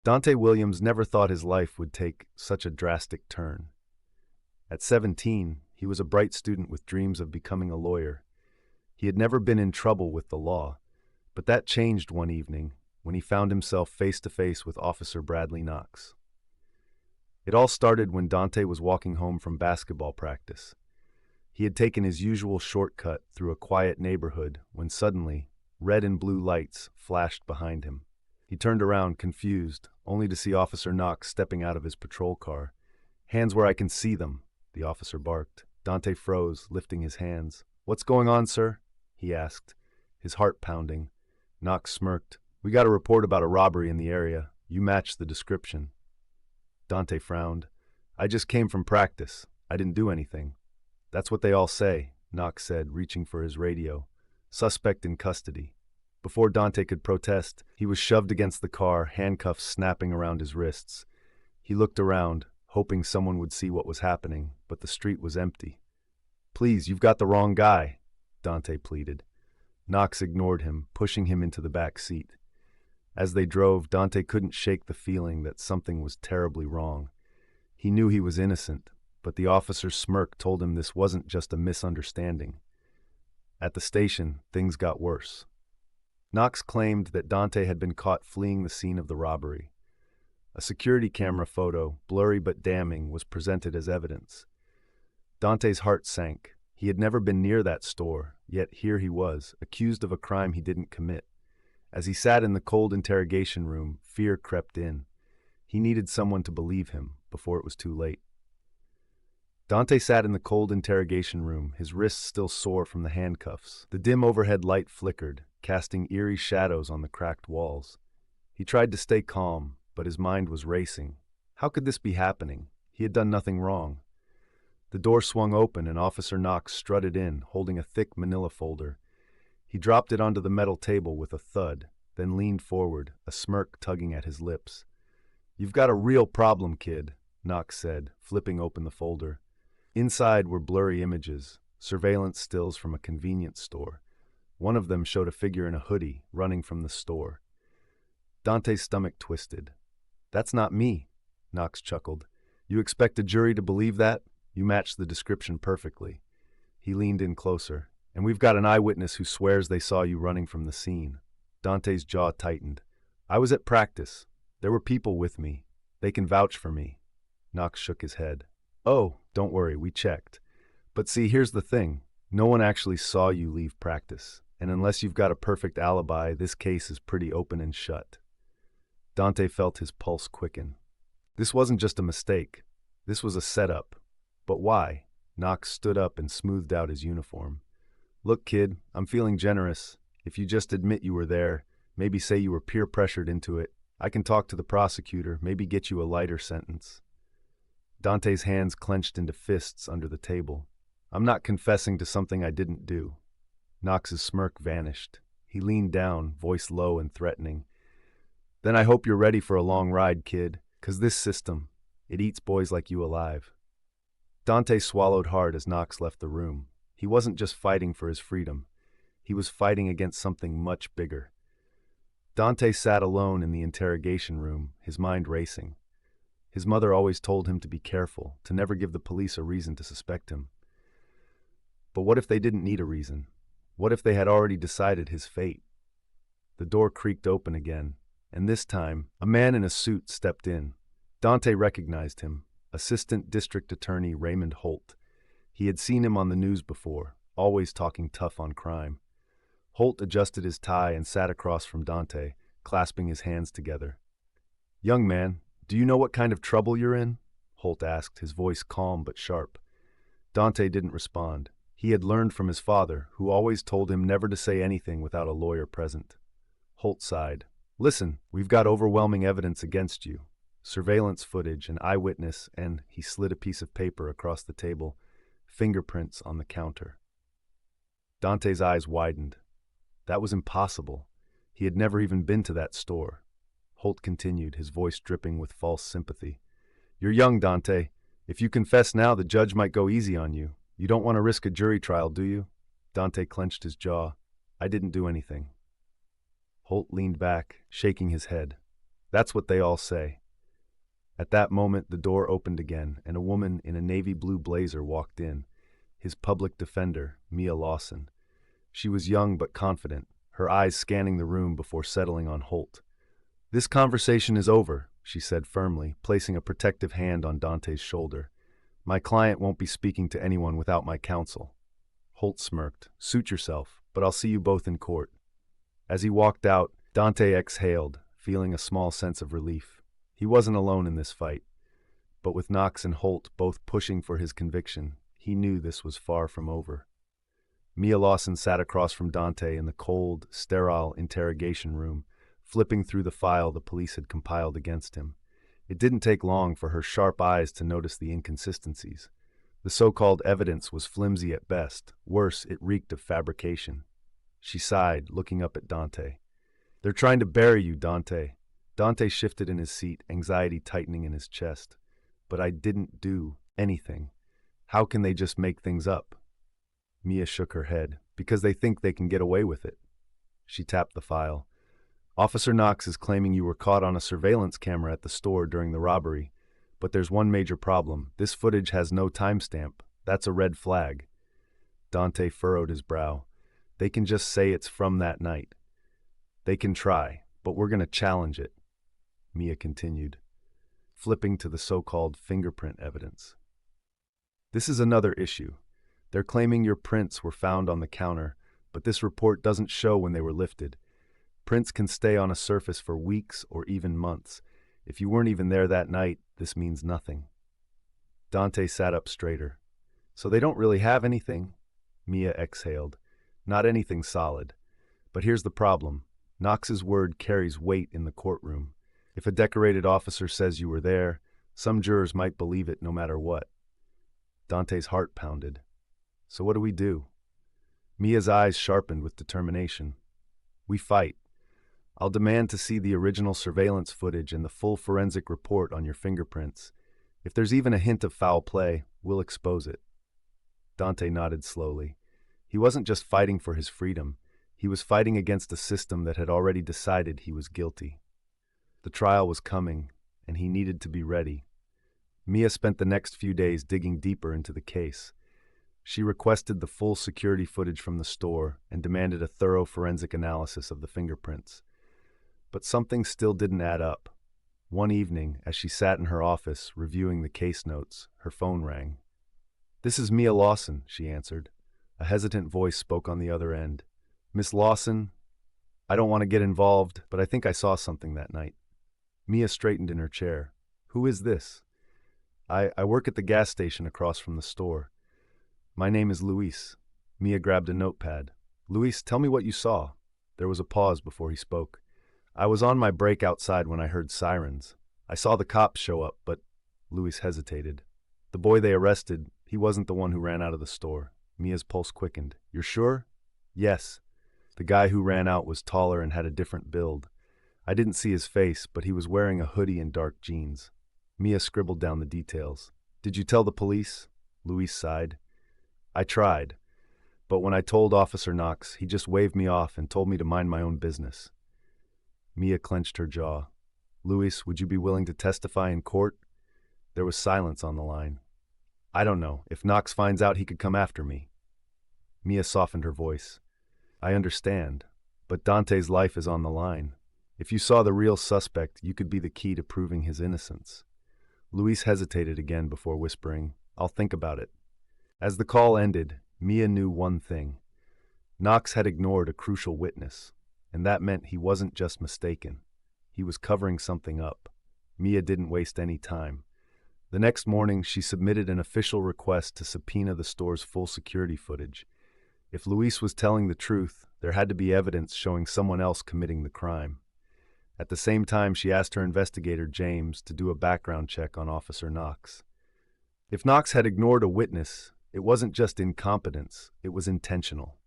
Dante Williams never thought his life would take such a drastic turn. At 17, he was a bright student with dreams of becoming a lawyer. He had never been in trouble with the law, but that changed one evening when he found himself face to face with Officer Bradley Knox. It all started when Dante was walking home from basketball practice. He had taken his usual shortcut through a quiet neighborhood when suddenly, red and blue lights flashed behind him. He turned around, confused, only to see Officer Knox stepping out of his patrol car. "Hands where I can see them," the officer barked. Dante froze, lifting his hands. "What's going on, sir?" he asked, his heart pounding. Knox smirked. "We got a report about a robbery in the area. You match the description." Dante frowned. "I just came from practice. I didn't do anything." "That's what they all say," Knox said, reaching for his radio. "Suspect in custody." Before Dante could protest, he was shoved against the car, handcuffs snapping around his wrists. He looked around, hoping someone would see what was happening, but the street was empty. "Please, you've got the wrong guy," Dante pleaded. Knox ignored him, pushing him into the back seat. As they drove, Dante couldn't shake the feeling that something was terribly wrong. He knew he was innocent, but the officer's smirk told him this wasn't just a misunderstanding. At the station, things got worse. Knox claimed that Dante had been caught fleeing the scene of the robbery. A security camera photo, blurry but damning, was presented as evidence. Dante's heart sank. He had never been near that store, yet here he was, accused of a crime he didn't commit. As he sat in the cold interrogation room, fear crept in. He needed someone to believe him before it was too late. Dante sat in the cold interrogation room, his wrists still sore from the handcuffs. The dim overhead light flickered, casting eerie shadows on the cracked walls. He tried to stay calm, but his mind was racing. How could this be happening? He had done nothing wrong. The door swung open and Officer Knox strutted in, holding a thick manila folder. He dropped it onto the metal table with a thud, then leaned forward, a smirk tugging at his lips. "You've got a real problem, kid," Knox said, flipping open the folder. Inside were blurry images, surveillance stills from a convenience store. One of them showed a figure in a hoodie running from the store. Dante's stomach twisted. "That's not me," Knox chuckled. "You expect a jury to believe that? You match the description perfectly." He leaned in closer. "And we've got an eyewitness who swears they saw you running from the scene." Dante's jaw tightened. "I was at practice. There were people with me. They can vouch for me." Knox shook his head. "Oh, don't worry, we checked. But see, here's the thing. No one actually saw you leave practice. And unless you've got a perfect alibi, this case is pretty open and shut." Dante felt his pulse quicken. This wasn't just a mistake. This was a setup. But why? Knox stood up and smoothed out his uniform. "Look, kid, I'm feeling generous. If you just admit you were there, maybe say you were peer pressured into it, I can talk to the prosecutor, maybe get you a lighter sentence." Dante's hands clenched into fists under the table. "I'm not confessing to something I didn't do." Knox's smirk vanished. He leaned down, voice low and threatening. "Then I hope you're ready for a long ride, kid, 'cause this system, it eats boys like you alive." Dante swallowed hard as Knox left the room. He wasn't just fighting for his freedom. He was fighting against something much bigger. Dante sat alone in the interrogation room, his mind racing. His mother always told him to be careful, to never give the police a reason to suspect him. But what if they didn't need a reason? What if they had already decided his fate? The door creaked open again, and this time, a man in a suit stepped in. Dante recognized him, Assistant District Attorney Raymond Holt. He had seen him on the news before, always talking tough on crime. Holt adjusted his tie and sat across from Dante, clasping his hands together. "Young man, do you know what kind of trouble you're in?" Holt asked, his voice calm but sharp. Dante didn't respond. He had learned from his father, who always told him never to say anything without a lawyer present. Holt sighed. "Listen, we've got overwhelming evidence against you. Surveillance footage, an eyewitness, and," he slid a piece of paper across the table, "fingerprints on the counter." Dante's eyes widened. That was impossible. He had never even been to that store. Holt continued, his voice dripping with false sympathy. "You're young, Dante. If you confess now, the judge might go easy on you. You don't want to risk a jury trial, do you?" Dante clenched his jaw. "I didn't do anything." Holt leaned back, shaking his head. That's what they all say. At that moment, the door opened again, and a woman in a navy blue blazer walked in, his public defender, Mia Lawson. She was young but confident, her eyes scanning the room before settling on Holt. "This conversation is over," she said firmly, placing a protective hand on Dante's shoulder. "My client won't be speaking to anyone without my counsel." Holt smirked. "Suit yourself, but I'll see you both in court." As he walked out, Dante exhaled, feeling a small sense of relief. He wasn't alone in this fight, but with Knox and Holt both pushing for his conviction, he knew this was far from over. Mia Lawson sat across from Dante in the cold, sterile interrogation room, flipping through the file the police had compiled against him. It didn't take long for her sharp eyes to notice the inconsistencies. The so-called evidence was flimsy at best. Worse, it reeked of fabrication. She sighed, looking up at Dante. "They're trying to bury you, Dante." Dante shifted in his seat, anxiety tightening in his chest. "But I didn't do anything. How can they just make things up?" Mia shook her head. "Because they think they can get away with it." She tapped the file. "Officer Knox is claiming you were caught on a surveillance camera at the store during the robbery. But there's one major problem. This footage has no timestamp. That's a red flag." Dante furrowed his brow. "They can just say it's from that night." "They can try, but we're going to challenge it," Mia continued, flipping to the so-called fingerprint evidence. "This is another issue. They're claiming your prints were found on the counter, but this report doesn't show when they were lifted. Prints can stay on a surface for weeks or even months. If you weren't even there that night, this means nothing." Dante sat up straighter. "So they don't really have anything?" Mia exhaled. "Not anything solid. But here's the problem. Knox's word carries weight in the courtroom. If a decorated officer says you were there, some jurors might believe it no matter what." Dante's heart pounded. "So what do we do?" Mia's eyes sharpened with determination. "We fight. I'll demand to see the original surveillance footage and the full forensic report on your fingerprints. If there's even a hint of foul play, we'll expose it." Dante nodded slowly. He wasn't just fighting for his freedom. He was fighting against a system that had already decided he was guilty. The trial was coming, and he needed to be ready. Mia spent the next few days digging deeper into the case. She requested the full security footage from the store and demanded a thorough forensic analysis of the fingerprints. But something still didn't add up. One evening, as she sat in her office reviewing the case notes, her phone rang. "This is Mia Lawson," she answered. A hesitant voice spoke on the other end. "Miss Lawson, I don't want to get involved, but I think I saw something that night." Mia straightened in her chair. "Who is this?" I work at the gas station across from the store. My name is Luis." Mia grabbed a notepad. "Luis, tell me what you saw." There was a pause before he spoke. "I was on my break outside when I heard sirens. I saw the cops show up, but—" Luis hesitated. "The boy they arrested, he wasn't the one who ran out of the store." Mia's pulse quickened. "You're sure?" "Yes. The guy who ran out was taller and had a different build. I didn't see his face, but he was wearing a hoodie and dark jeans." Mia scribbled down the details. "Did you tell the police?" Luis sighed. "I tried, but when I told Officer Knox, he just waved me off and told me to mind my own business." Mia clenched her jaw. "Luis, would you be willing to testify in court?" There was silence on the line. "I don't know. If Knox finds out, he could come after me." Mia softened her voice. "I understand, but Dante's life is on the line. If you saw the real suspect, you could be the key to proving his innocence." Luis hesitated again before whispering, "I'll think about it." As the call ended, Mia knew one thing. Knox had ignored a crucial witness, and that meant he wasn't just mistaken. He was covering something up. Mia didn't waste any time. The next morning, she submitted an official request to subpoena the store's full security footage. If Luis was telling the truth, there had to be evidence showing someone else committing the crime. At the same time, she asked her investigator, James, to do a background check on Officer Knox. If Knox had ignored a witness, it wasn't just incompetence, it was intentional.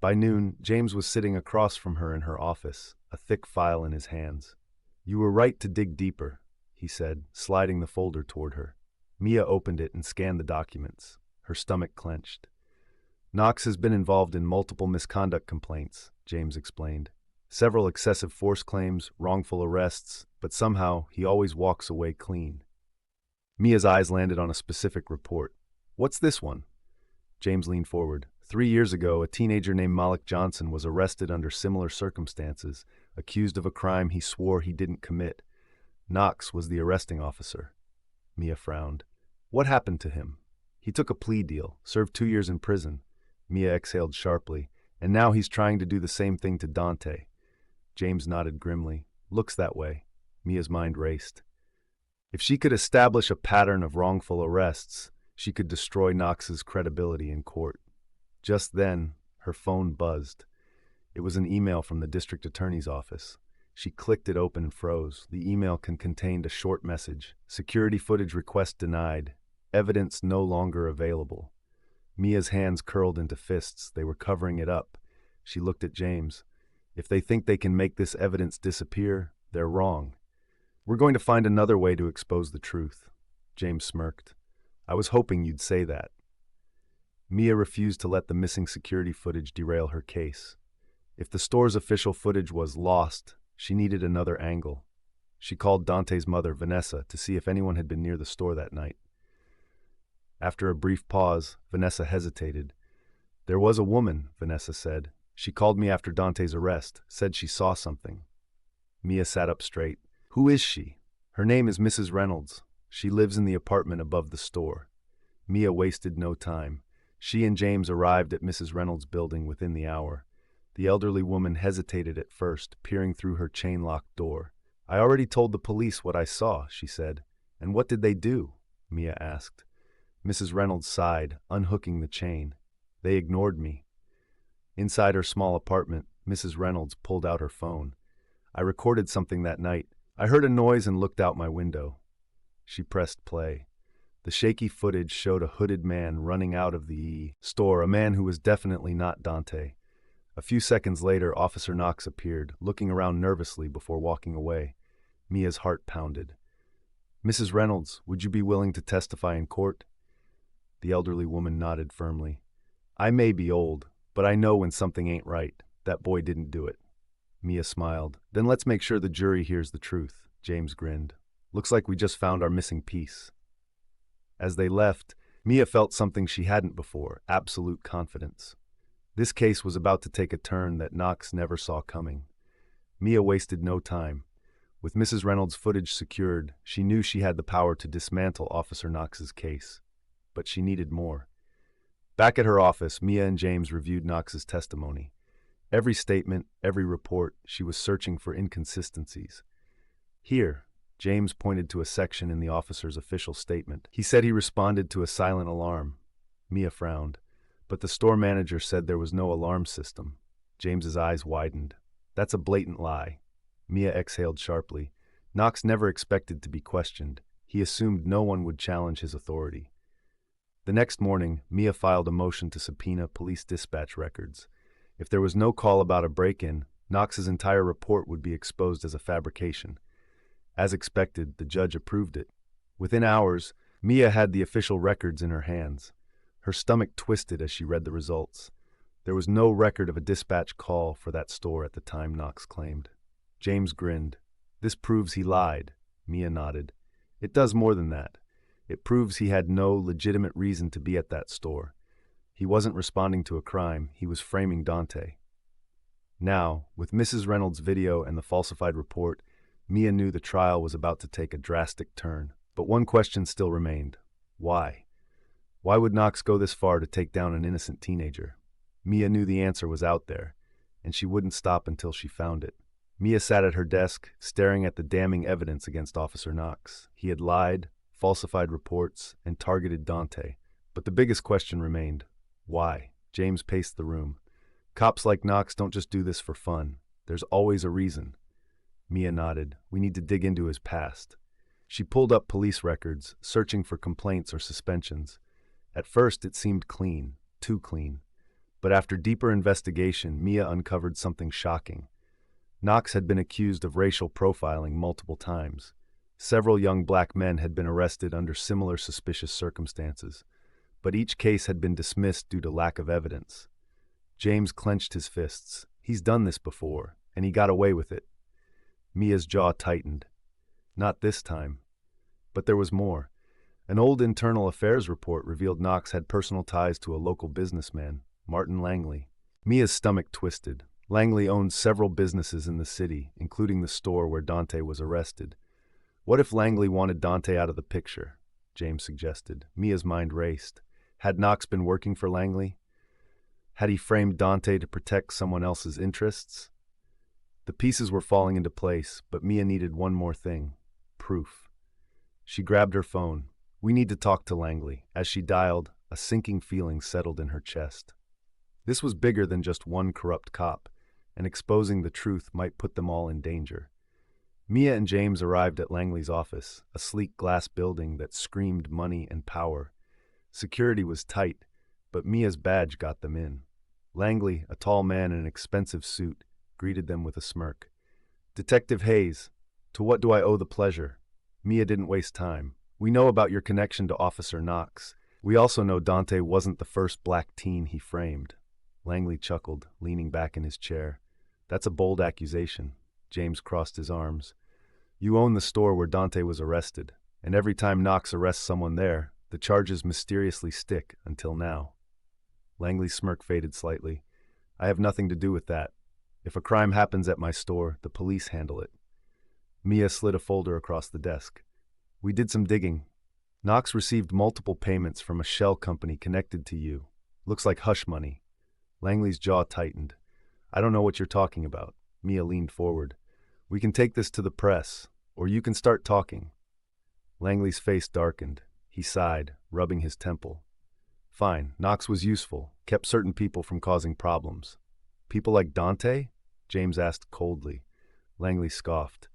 By noon, James was sitting across from her in her office, a thick file in his hands. "You were right to dig deeper," he said, sliding the folder toward her. Mia opened it and scanned the documents. Her stomach clenched. "Knox has been involved in multiple misconduct complaints," James explained. Several excessive force claims, wrongful arrests, but somehow he always walks away clean. Mia's eyes landed on a specific report. "What's this one?" James leaned forward. 3 years ago, a teenager named Malik Johnson was arrested under similar circumstances, accused of a crime he swore he didn't commit. Knox was the arresting officer. Mia frowned. "What happened to him?" "He took a plea deal, served 2 years in prison." Mia exhaled sharply. "And now he's trying to do the same thing to Dante." James nodded grimly. "Looks that way." Mia's mind raced. If she could establish a pattern of wrongful arrests, she could destroy Knox's credibility in court. Just then, her phone buzzed. It was an email from the district attorney's office. She clicked it open and froze. The email contained a short message. "Security footage request denied. Evidence no longer available." Mia's hands curled into fists. They were covering it up. She looked at James. "If they think they can make this evidence disappear, they're wrong. We're going to find another way to expose the truth." James smirked. "I was hoping you'd say that." Mia refused to let the missing security footage derail her case. If the store's official footage was lost, she needed another angle. She called Dante's mother, Vanessa, to see if anyone had been near the store that night. After a brief pause, Vanessa hesitated. "There was a woman," Vanessa said. "She called me after Dante's arrest, said she saw something." Mia sat up straight. "Who is she?" "Her name is Mrs. Reynolds. She lives in the apartment above the store." Mia wasted no time. She and James arrived at Mrs. Reynolds' building within the hour. The elderly woman hesitated at first, peering through her chain-locked door. "I already told the police what I saw," she said. "And what did they do?" Mia asked. Mrs. Reynolds sighed, unhooking the chain. "They ignored me." Inside her small apartment, Mrs. Reynolds pulled out her phone. "I recorded something that night. I heard a noise and looked out my window." She pressed play. The shaky footage showed a hooded man running out of the store, a man who was definitely not Dante. A few seconds later, Officer Knox appeared, looking around nervously before walking away. Mia's heart pounded. "Mrs. Reynolds, would you be willing to testify in court?" The elderly woman nodded firmly. "I may be old, but I know when something ain't right. That boy didn't do it." Mia smiled. "Then let's make sure the jury hears the truth." James grinned. "Looks like we just found our missing piece." As they left, Mia felt something she hadn't before, absolute confidence. This case was about to take a turn that Knox never saw coming. Mia wasted no time. With Mrs. Reynolds' footage secured, she knew she had the power to dismantle Officer Knox's case. But she needed more. Back at her office, Mia and James reviewed Knox's testimony. Every statement, every report, she was searching for inconsistencies. "Here," James pointed to a section in the officer's official statement. "He said he responded to a silent alarm." Mia frowned. "But the store manager said there was no alarm system." James's eyes widened. "That's a blatant lie." Mia exhaled sharply. Knox never expected to be questioned. He assumed no one would challenge his authority. The next morning, Mia filed a motion to subpoena police dispatch records. If there was no call about a break-in, Knox's entire report would be exposed as a fabrication. As expected, the judge approved it. Within hours, Mia had the official records in her hands. Her stomach twisted as she read the results. There was no record of a dispatch call for that store at the time, Knox claimed. James grinned. "This proves he lied." Mia nodded. "It does more than that. It proves he had no legitimate reason to be at that store. He wasn't responding to a crime, he was framing Dante." Now, with Mrs. Reynolds' video and the falsified report, Mia knew the trial was about to take a drastic turn. But one question still remained. Why? Why would Knox go this far to take down an innocent teenager? Mia knew the answer was out there, and she wouldn't stop until she found it. Mia sat at her desk, staring at the damning evidence against Officer Knox. He had lied, falsified reports, and targeted Dante. But the biggest question remained. Why? James paced the room. "Cops like Knox don't just do this for fun. There's always a reason." Mia nodded. "We need to dig into his past." She pulled up police records, searching for complaints or suspensions. At first, it seemed clean, too clean. But after deeper investigation, Mia uncovered something shocking. Knox had been accused of racial profiling multiple times. Several young black men had been arrested under similar suspicious circumstances, but each case had been dismissed due to lack of evidence. James clenched his fists. "He's done this before. And he got away with it. Mia's jaw tightened. Not this time. But there was more. An old internal affairs report revealed Knox had personal ties to a local businessman, Martin Langley. Mia's stomach twisted. Langley owned several businesses in the city, including the store where Dante was arrested. What if Langley wanted Dante out of the picture? James suggested. Mia's mind raced. Had Knox been working for Langley? Had he framed Dante to protect someone else's interests? The pieces were falling into place, but Mia needed one more thing. Proof. She grabbed her phone. We need to talk to Langley. As she dialed, a sinking feeling settled in her chest. This was bigger than just one corrupt cop, and exposing the truth might put them all in danger. Mia and James arrived at Langley's office, a sleek glass building that screamed money and power. Security was tight, but Mia's badge got them in. Langley, a tall man in an expensive suit, greeted them with a smirk. "Detective Hayes, to what do I owe the pleasure?" Mia didn't waste time. "We know about your connection to Officer Knox. We also know Dante wasn't the first black teen he framed." Langley chuckled, leaning back in his chair. "That's a bold accusation." James crossed his arms. "You own the store where Dante was arrested, and every time Knox arrests someone there, the charges mysteriously stick until now." Langley's smirk faded slightly. "I have nothing to do with that. If a crime happens at my store, the police handle it." Mia slid a folder across the desk. "We did some digging. Knox received multiple payments from a shell company connected to you. Looks like hush money." Langley's jaw tightened. "I don't know what you're talking about." Mia leaned forward. "We can take this to the press, or you can start talking." Langley's face darkened. He sighed, rubbing his temple. "Fine, Knox was useful, kept certain people from causing problems." "People like Dante?" James asked coldly. Langley scoffed.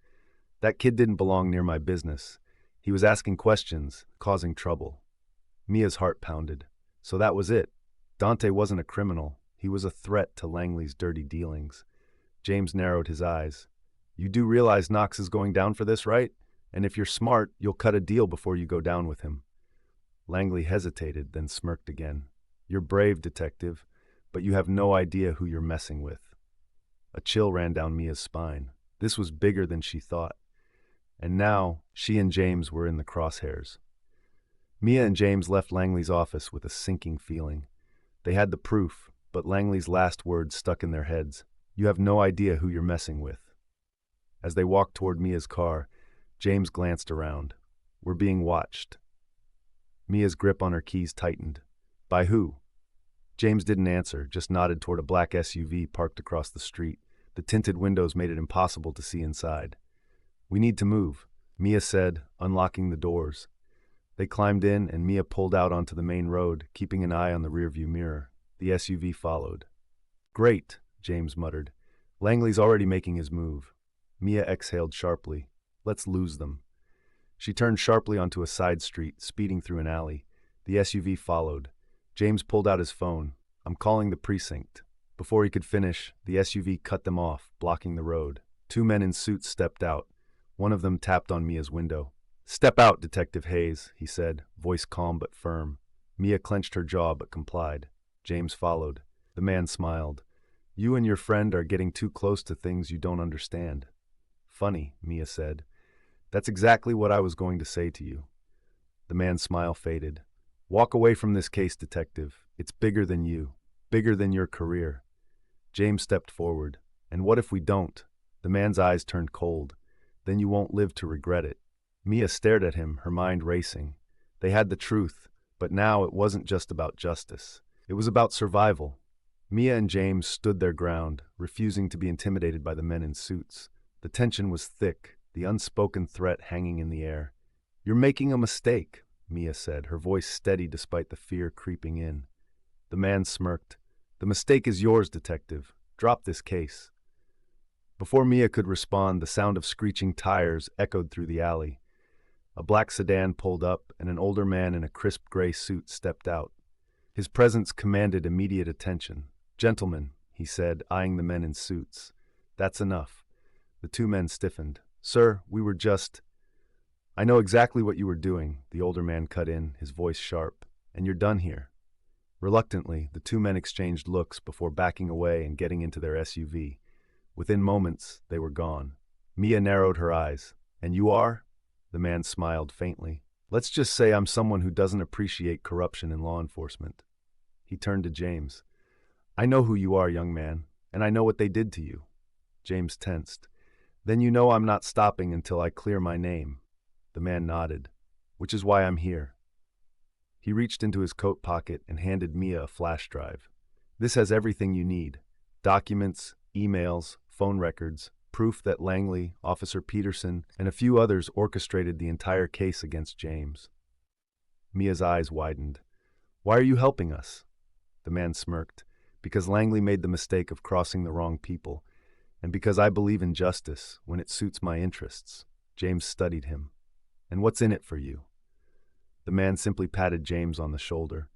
"That kid didn't belong near my business. He was asking questions, causing trouble." Mia's heart pounded. So that was it. Dante wasn't a criminal. He was a threat to Langley's dirty dealings. James narrowed his eyes. "You do realize Knox is going down for this, right? And if you're smart, you'll cut a deal before you go down with him." Langley hesitated, then smirked again. "You're brave, detective, but you have no idea who you're messing with." A chill ran down Mia's spine. This was bigger than she thought. And now, she and James were in the crosshairs. Mia and James left Langley's office with a sinking feeling. They had the proof, but Langley's last words stuck in their heads. "You have no idea who you're messing with." As they walked toward Mia's car, James glanced around. "We're being watched." Mia's grip on her keys tightened. "By who?" James didn't answer, just nodded toward a black SUV parked across the street. The tinted windows made it impossible to see inside. "We need to move," Mia said, unlocking the doors. They climbed in, and Mia pulled out onto the main road, keeping an eye on the rearview mirror. The SUV followed. "Great," James muttered. "Langley's already making his move." Mia exhaled sharply. "Let's lose them." She turned sharply onto a side street, speeding through an alley. The SUV followed. James pulled out his phone. "I'm calling the precinct." Before he could finish, the SUV cut them off, blocking the road. Two men in suits stepped out. One of them tapped on Mia's window. "Step out, Detective Hayes," he said, voice calm but firm. Mia clenched her jaw but complied. James followed. The man smiled. "You and your friend are getting too close to things you don't understand." "Funny," Mia said. "That's exactly what I was going to say to you." The man's smile faded. "Walk away from this case, Detective. It's bigger than you, bigger than your career." James stepped forward. "And what if we don't?" The man's eyes turned cold. "Then you won't live to regret it." Mia stared at him, her mind racing. They had the truth, but now it wasn't just about justice. It was about survival. Mia and James stood their ground, refusing to be intimidated by the men in suits. The tension was thick, the unspoken threat hanging in the air. "You're making a mistake," Mia said, her voice steady despite the fear creeping in. The man smirked. "The mistake is yours, Detective. Drop this case." Before Mia could respond, the sound of screeching tires echoed through the alley. A black sedan pulled up, and an older man in a crisp gray suit stepped out. His presence commanded immediate attention. "Gentlemen," he said, eyeing the men in suits. "That's enough." The two men stiffened. "Sir, we were just—" "I know exactly what you were doing," the older man cut in, his voice sharp. "And you're done here." Reluctantly, the two men exchanged looks before backing away and getting into their SUV. Within moments, they were gone. Mia narrowed her eyes. "And you are?" The man smiled faintly. "Let's just say I'm someone who doesn't appreciate corruption in law enforcement." He turned to James. "I know who you are, young man, and I know what they did to you." James tensed. "Then you know I'm not stopping until I clear my name." The man nodded. "Which is why I'm here." He reached into his coat pocket and handed Mia a flash drive. "This has everything you need. Documents, emails, phone records, proof that Langley, Officer Peterson, and a few others orchestrated the entire case against James." Mia's eyes widened. "Why are you helping us?" The man smirked. "Because Langley made the mistake of crossing the wrong people, and because I believe in justice when it suits my interests." James studied him. "And what's in it for you?" The man simply patted James on the shoulder.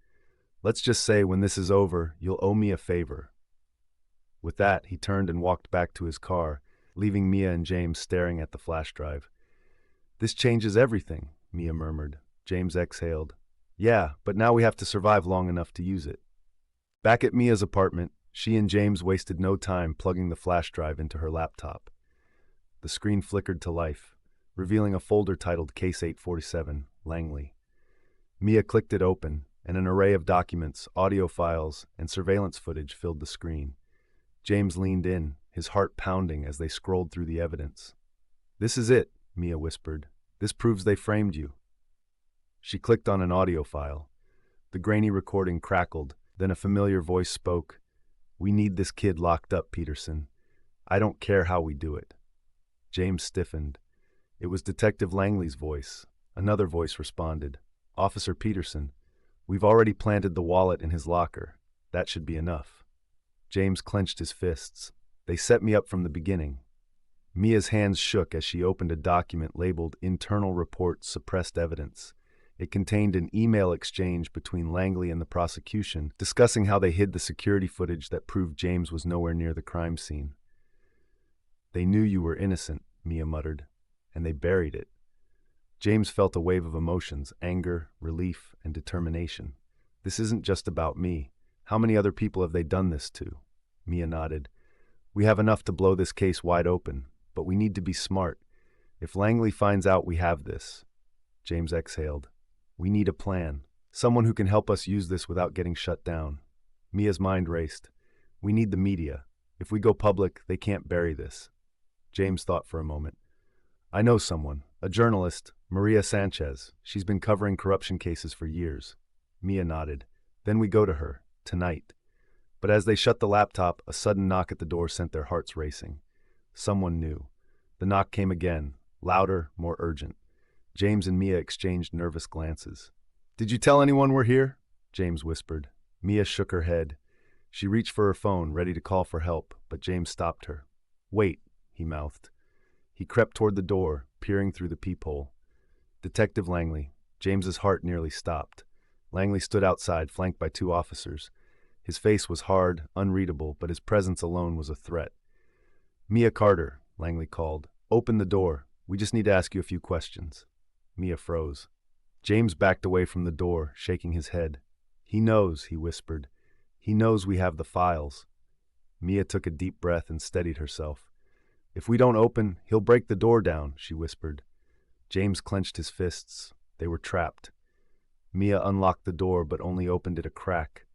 "Let's just say when this is over, you'll owe me a favor." With that, he turned and walked back to his car, leaving Mia and James staring at the flash drive. "This changes everything," Mia murmured. James exhaled. "Yeah, but now we have to survive long enough to use it." Back at Mia's apartment, she and James wasted no time plugging the flash drive into her laptop. The screen flickered to life, revealing a folder titled Case 847, Langley. Mia clicked it open, and an array of documents, audio files, and surveillance footage filled the screen. James leaned in, his heart pounding as they scrolled through the evidence. "This is it," Mia whispered. "This proves they framed you." She clicked on an audio file. The grainy recording crackled, then a familiar voice spoke. "We need this kid locked up, Peterson. I don't care how we do it." James stiffened. It was Detective Langley's voice. Another voice responded. "Officer Peterson, we've already planted the wallet in his locker. That should be enough." James clenched his fists. "They set me up from the beginning." Mia's hands shook as she opened a document labeled Internal Report Suppressed Evidence. It contained an email exchange between Langley and the prosecution, discussing how they hid the security footage that proved James was nowhere near the crime scene. "They knew you were innocent," Mia muttered, "and they buried it." James felt a wave of emotions, anger, relief, and determination. "This isn't just about me. How many other people have they done this to?" Mia nodded. "We have enough to blow this case wide open, but we need to be smart. If Langley finds out we have this..." James exhaled. "We need a plan. Someone who can help us use this without getting shut down." Mia's mind raced. "We need the media. If we go public, they can't bury this." James thought for a moment. "I know someone, a journalist, Maria Sanchez. She's been covering corruption cases for years." Mia nodded. "Then we go to her, tonight." But as they shut the laptop, a sudden knock at the door sent their hearts racing. Someone new. The knock came again, louder, more urgent. James and Mia exchanged nervous glances. "Did you tell anyone we're here?" James whispered. Mia shook her head. She reached for her phone, ready to call for help, but James stopped her. "Wait," he mouthed. He crept toward the door, peering through the peephole. "Detective Langley." James's heart nearly stopped. Langley stood outside, flanked by two officers. His face was hard, unreadable, but his presence alone was a threat. "Mia Carter," Langley called. "Open the door. We just need to ask you a few questions." Mia froze. James backed away from the door, shaking his head. "He knows," he whispered. "He knows we have the files." Mia took a deep breath and steadied herself. "If we don't open, he'll break the door down," she whispered. James clenched his fists. They were trapped. Mia unlocked the door, but only opened it a crack.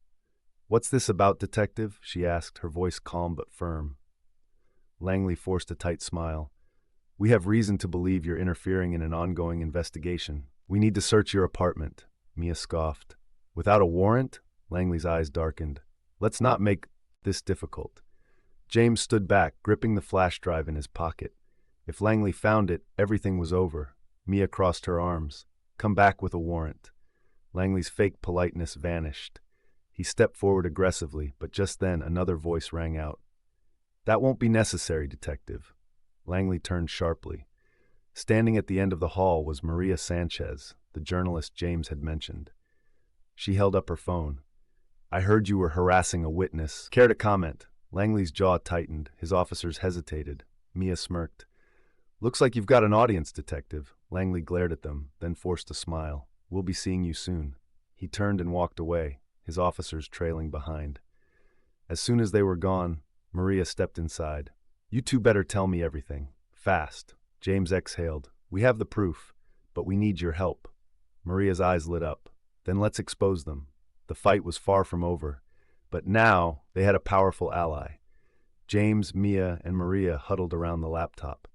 "What's this about, Detective?" she asked, her voice calm but firm. Langley forced a tight smile. "We have reason to believe you're interfering in an ongoing investigation. We need to search your apartment." Mia scoffed. "Without a warrant?" Langley's eyes darkened. "Let's not make this difficult." James stood back, gripping the flash drive in his pocket. If Langley found it, everything was over. Mia crossed her arms. "Come back with a warrant." Langley's fake politeness vanished. He stepped forward aggressively, but just then another voice rang out. "That won't be necessary, Detective." Langley turned sharply. Standing at the end of the hall was Maria Sanchez, the journalist James had mentioned. She held up her phone. "I heard you were harassing a witness. Care to comment?" Langley's jaw tightened. His officers hesitated. Mia smirked. "Looks like you've got an audience, Detective." Langley glared at them, then forced a smile. "We'll be seeing you soon." He turned and walked away, his officers trailing behind. As soon as they were gone, Maria stepped inside. You two better tell me everything. Fast. James exhaled. We have the proof, but we need your help. Maria's eyes lit up. Then let's expose them. The fight was far from over, but now they had a powerful ally. James, Mia, and Maria huddled around the laptop.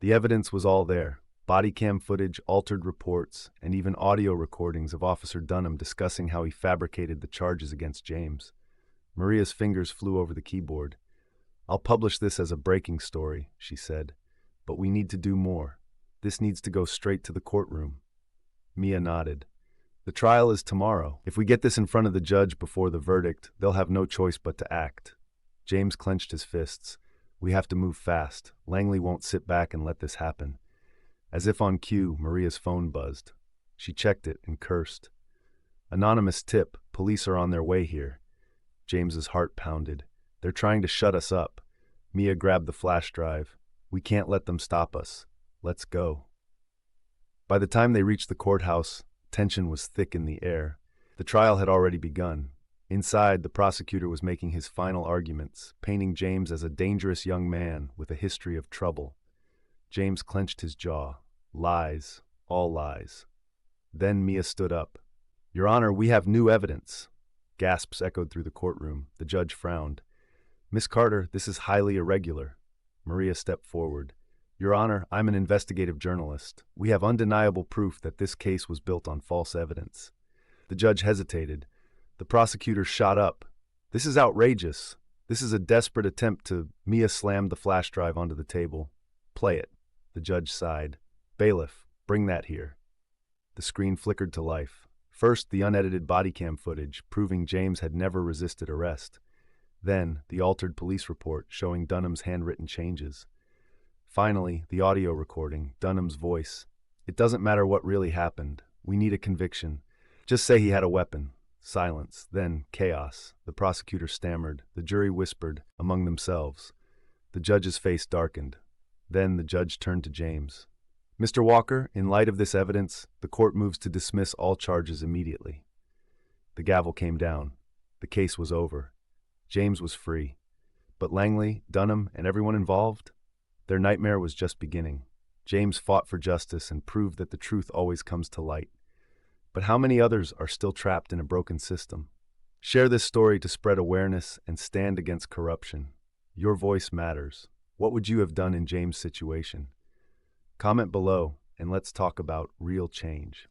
The evidence was all there. Body cam footage, altered reports, and even audio recordings of Officer Dunham discussing how he fabricated the charges against James. Maria's fingers flew over the keyboard. I'll publish this as a breaking story, she said. But we need to do more. This needs to go straight to the courtroom. Mia nodded. The trial is tomorrow. If we get this in front of the judge before the verdict, they'll have no choice but to act. James clenched his fists. We have to move fast. Langley won't sit back and let this happen. As if on cue, Maria's phone buzzed. She checked it and cursed. Anonymous tip. Police are on their way here. James's heart pounded. They're trying to shut us up. Mia grabbed the flash drive. We can't let them stop us. Let's go. By the time they reached the courthouse, tension was thick in the air. The trial had already begun. Inside, the prosecutor was making his final arguments, painting James as a dangerous young man with a history of trouble. James clenched his jaw. Lies, all lies. Then Mia stood up. Your Honor, we have new evidence. Gasps echoed through the courtroom. The judge frowned. Miss Carter, this is highly irregular. Maria stepped forward. Your Honor, I'm an investigative journalist. We have undeniable proof that this case was built on false evidence. The judge hesitated. The prosecutor shot up. This is outrageous. This is a desperate attempt to... Mia slammed the flash drive onto the table. Play it. The judge sighed. Bailiff, bring that here. The screen flickered to life. First, the unedited body cam footage, proving James had never resisted arrest. Then, the altered police report showing Dunham's handwritten changes. Finally, the audio recording, Dunham's voice. It doesn't matter what really happened. We need a conviction. Just say he had a weapon. Silence. Then, chaos. The prosecutor stammered. The jury whispered, among themselves. The judge's face darkened. Then the judge turned to James. Mr. Walker, in light of this evidence, the court moves to dismiss all charges immediately. The gavel came down. The case was over. James was free. But Langley, Dunham, and everyone involved? Their nightmare was just beginning. James fought for justice and proved that the truth always comes to light. But how many others are still trapped in a broken system? Share this story to spread awareness and stand against corruption. Your voice matters. What would you have done in James' situation? Comment below, and let's talk about real change.